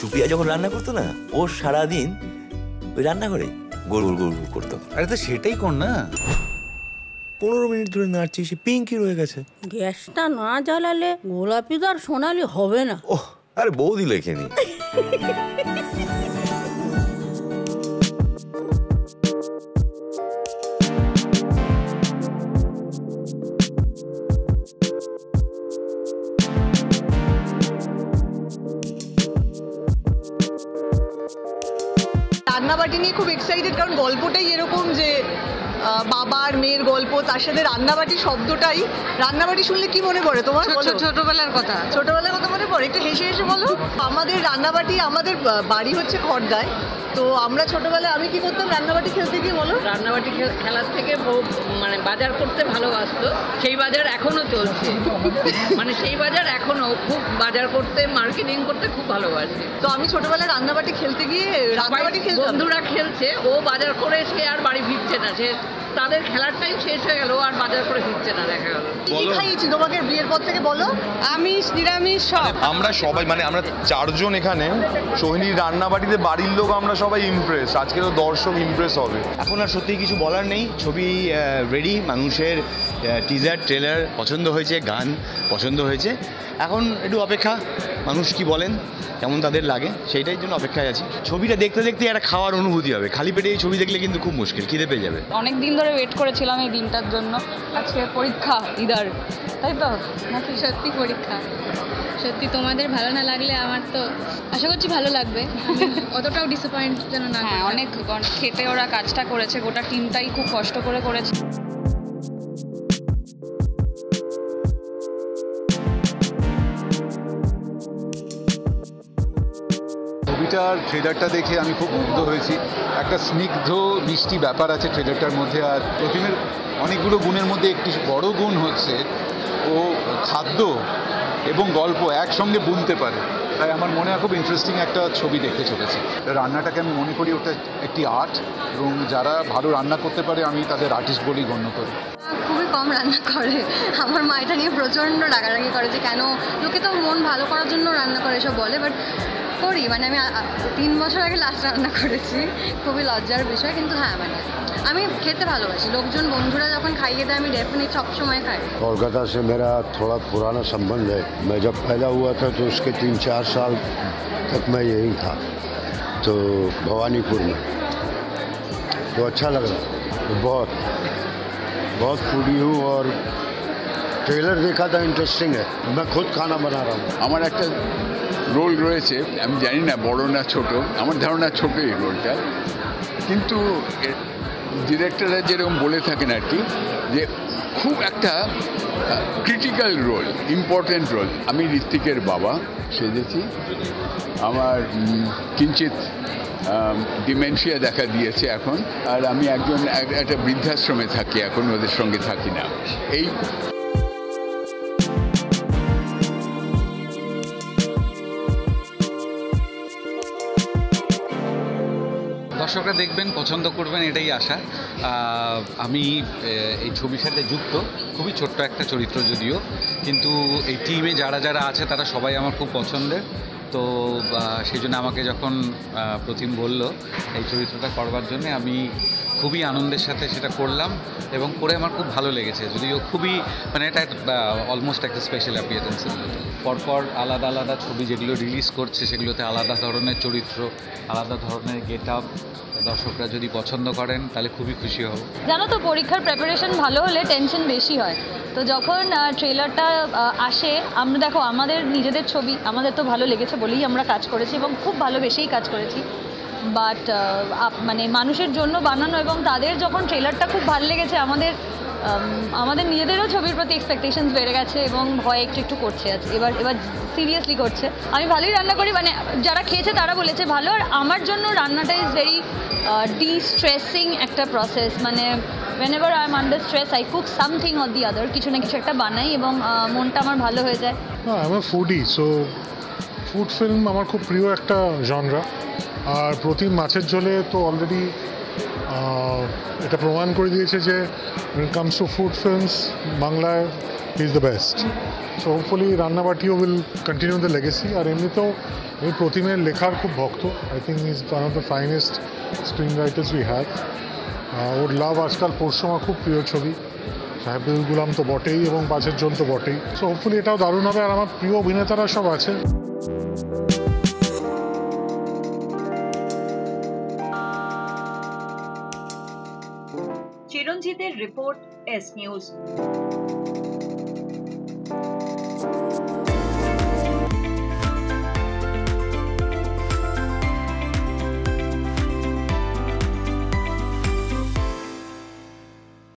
সুপ্রিয়া যখন রান্না করতো না, ও সারাদিন ওই রান্নাঘরে গোল গোল গোল গোল করতো। আরে তো সেটাই কর না। 15 মিনিট ধরে নাড়ছি, সে পিঙ্কি রয়ে গেছে। গ্যাসটা না জ্বালালে গোলাপিদার সোনালি হবে না। ওহ, আরে বৌদি লেখেনি। রান্নাবাটি নিয়ে খুব এক্সাইটেড, কারণ গল্পটাই এরকম যে বাবা আর মেয়ের গল্প, তার সাথে রান্নাবাটি শব্দটাই। রান্নাবাটি শুনলে কি মনে পড়ে তোমার? ছোটবেলার কথা। ছোটবেলার কথা মনে পড়ে? একটু হেসে হেসে বলো। আমাদের রান্নাবাটি, আমাদের বাড়ি হচ্ছে খড়দায়, তো আমরা ছোটবেলায় আমি কি করতাম রান্নাবাটি খেলতে গিয়ে বলো? রান্নাবাটি খেলার থেকে মানে বাজার করতে ভালোবাসতো, সেই বাজার এখনো চলছে। মানে সেই বাজার এখনো খুব বাজার করতে, মার্কেটিং করতে খুব ভালোবাসে। তো আমি ছোটবেলায় রান্নাবাটি খেলতে গিয়ে রান্নাবাটি খেলতাম। বন্ধুরা খেলছে, ও বাজার করে সে আর বাড়ি ফিরছে না, সে তাদের খেলার টাইম শেষ হয়ে গেল, আর বাজার করে ফিরছে না। দেখা গেল কি খাইয়েছি তোমাকে বিয়ের পর থেকে বলো? আমিষ নিরামিষ সব। আমরা সবাই মানে আমরা 4 জন এখানে সোহিনীর রান্নাবাটিতে বাড়ির লোক আমরা সবাই ইমপ্রেস। আজকে তো দর্শক ইমপ্রেস হবে। এখন আর সত্যি কিছু বলার নেই, ছবি রেডি, মানুষের টিজার ট্রেলার পছন্দ হয়েছে, গান পছন্দ হয়েছে। এখন একটু অপেক্ষা, মানুষ কি বলেন, কেমন তাদের লাগে, সেইটাই জন্য অপেক্ষায় আছি। ছবিটা দেখতে দেখতে একটা খাওয়ার অনুভূতি হবে, খালি পেটে এই ছবি দেখলে কিন্তু খুব মুশকিল, খিদে পেয়ে যাবে। অনেক দিন ধরে ওয়েট করেছিলাম এই দিনটার জন্য। আজকে পরীক্ষা, ইদার, তাই তো নাকি? সত্যি পরীক্ষা। সত্যি তোমাদের ভালো না লাগলে আমার তো আশা করছি ভালো লাগবে, অতটাও ডিসঅ্যাপয়েন্ট যেন না। হ্যাঁ, অনেক খেটে ওরা কাজটা করেছে, গোটা টিমটাই খুব কষ্ট করে করেছে। ছবিটার ট্রেলারটা দেখে আমি খুব মুগ্ধ হয়েছি। একটা স্নিগ্ধ মিষ্টি ব্যাপার আছে ট্রেলারটার মধ্যে। আর প্রতিমের অনেকগুলো গুণের মধ্যে একটি বড় গুণ হচ্ছে ও খাদ্য এবং গল্প একসঙ্গে বুনতে পারে। তাই আমার মনে হয় খুব ইন্টারেস্টিং একটা ছবি দেখতে চলেছে। রান্নাটাকে আমি মনে করি ওটা একটি আর্ট, এবং যারা ভালো রান্না করতে পারে আমি তাদের আর্টিস্ট বলেই গণ্য করি। খুবই কম রান্না করে। আমার মা এটা নিয়ে প্রচণ্ড রাগারাগি করে যে কেন, লোকে তো মন ভালো করার জন্য রান্না করে এসব বলে, বাট করি। মানে আমি 3 বছর আগে লাস্ট রান্না করেছি, খুবই লজ্জার বিষয়। কিন্তু হ্যাঁ, মানে আমি খেতে ভালোবাসি। লোকজন বন্ধুরা যখন খাইয়ে দেয় আমি ডেফিনেট সব সময় খাই। कोलकाता से मेरा थोड़ा पुराना संबंध है। मैं जब पैदा हुआ था तो उसके 3-4 साल तक मैं यहीं था, तो भवानीपुर में। तो अच्छा लग रहा, तो बहुत फूडी हूँ। और ट्रेलर देखा था, इंटरेस्टिंग है। मैं खुद खाना बना रहा हूँ। আমার একটা রোল রয়েছে, আমি জানি না বড় না ছোট, আমার ধারণা ছোট এই রোলটা। কিন্তু ডিরেক্টররা যেরকম বলে থাকেন আর কি, যে খুব একটা ক্রিটিক্যাল রোল, ইম্পর্টেন্ট রোল। আমি ঋত্বিকের বাবা সেজেছি। আমার কিঞ্চিত ডিমেনশিয়া দেখা দিয়েছে এখন, আর আমি একটা বৃদ্ধাশ্রমে থাকি এখন, ওদের সঙ্গে থাকি না। এই দর্শকরা দেখবেন, পছন্দ করবেন, এটাই আশা। আমি এই ছবির সাথে যুক্ত, খুবই ছোট্ট একটা চরিত্র যদিও, কিন্তু এই টিমে যারা যারা আছে তারা সবাই আমার খুব পছন্দের। তো সেই জন্য আমাকে যখন প্রতিম বলল এই চরিত্রটা করবার জন্যে, আমি খুবই আনন্দের সাথে সেটা করলাম, এবং করে আমার খুব ভালো লেগেছে। যদিও খুবই মানে এটা অলমোস্ট একটা স্পেশাল অ্যাপিয়ারেন্সের মতো। পরপর আলাদা আলাদা ছবি যেগুলো রিলিজ করছে সেগুলোতে আলাদা ধরনের চরিত্র, আলাদা ধরনের গেট আপ। দর্শকরা যদি পছন্দ করেন তাহলে খুবই খুশি হব। জানো তো, পরীক্ষার প্রিপারেশন ভালো হলে টেনশন বেশি হয়। তো যখন ট্রেলারটা আসে, আমরা দেখো আমাদের নিজেদের ছবি, আমাদের তো ভালো লেগেছে বলেই আমরা কাজ করেছি, এবং খুব ভালোবেসেই কাজ করেছি। বাট মানে মানুষের জন্য বানানো, এবং তাদের যখন ট্রেলারটা খুব ভালো লেগেছে, আমাদের নিজেদেরও ছবির প্রতি এক্সপেকটেশনস বেড়ে গেছে, এবং ভয় একটু একটু করছে। এবার সিরিয়াসলি করছে। আমি ভালোই রান্না করি, মানে যারা খেয়েছে তারা বলেছে ভালো। আর আমার জন্য রান্নাটা ইজ ভেরি ডিস্ট্রেসিং একটা প্রসেস। মানে whenever I am under stress, I cook something or the other, কিছু না কিছু একটা বানাই, এবং মনটা আমার ভালো হয়ে যায়। আমি ফুডি, সো ফুড ফিল্ম আমার খুব প্রিয় একটা জনরা। আর প্রতি মাছের ঝোলে তো অলরেডি এটা প্রমাণ করে দিয়েছে যে when it comes to food films বাংলায় he is the best. So hopefully রান্নাবাটিও will continue the legacy. আর এমনিতেও আমি প্রতিমের লেখার খুব ভক্ত. I think he is one of the finest screenwriters we have. ওর লাভ আজকাল পরশুমা খুব প্রিয় ছবি, সাহেবুল গুলাম তো বটেই এবং পাঁচের জন তো বটেই। সো হোপফুলি এটাও দারুণ হবে। আর আমার প্রিয় অভিনেতারা সব আছে। চিরঞ্জিতের রিপোর্ট, এস নিউজ।